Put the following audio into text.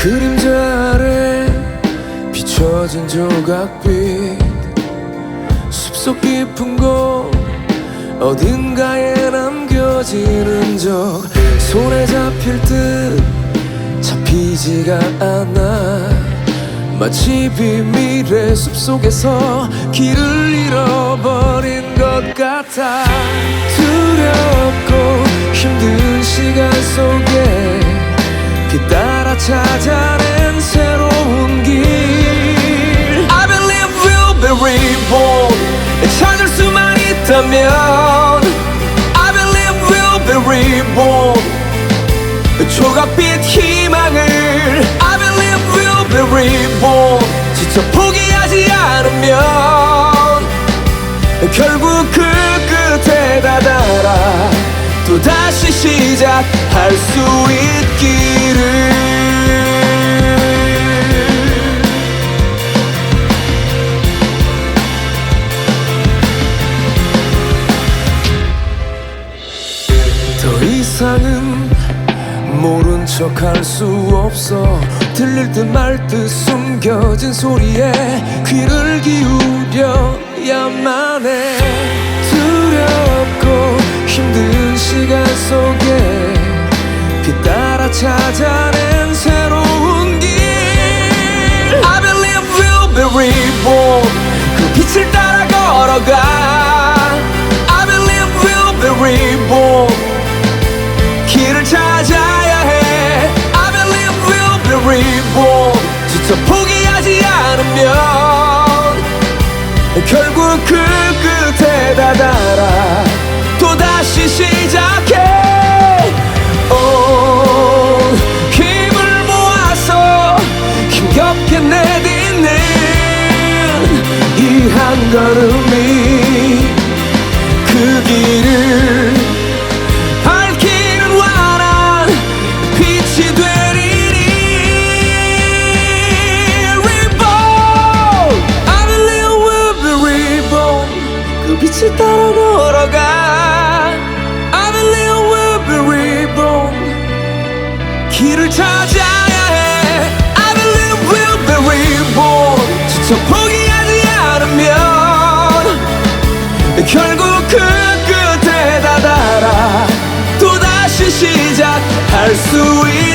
그림자 아래 비춰진 조각빛, 숲속 깊은 곳 어딘가에 남겨진 흔적, 손에 잡힐 듯 잡히지가 않아. 마치 비밀의 숲속에서 길을 잃어버린 것 같아. 두렵고 힘든 시간 속에 뒤따라 찾아낸 새로운 길. I believe we'll be reborn. 찾을 수만 있다면 I believe we'll be reborn. 조각빛 희망을 I believe we'll be reborn. 지쳐 포기하지 않으면 결국 그 끝에 다다라 또다시 시작할 수 있기를. 더 이상은 모른 척 할 수 없어. 들릴 듯 말 듯 숨겨진 소리에 귀를 기울여야만 해. 두렵고 힘든 시간 속에 뒤따라 찾아낸 새로운 길. I believe we'll be reborn. 그 빛을 따라 걸어가. I believe we'll be reborn. 길을 찾아야 해. I believe we'll be reborn. 지쳐 포기하지 않으면 결국 그 끝에 다다라 또다시 시작해. 힘을 모아서 힘겹게 내딛는 이 한 걸음이 그 길을 밝히는 환한 빛이 되리니. Reborn. I believe we'll be reborn. 그 빛을 따라 걸어가. I believe we'll be reborn. 길을 찾아야 해. I believe we'll be reborn. 지쳐 포기하지 않으면 결국 그 끝에 다다라 또다시 시작할 수 있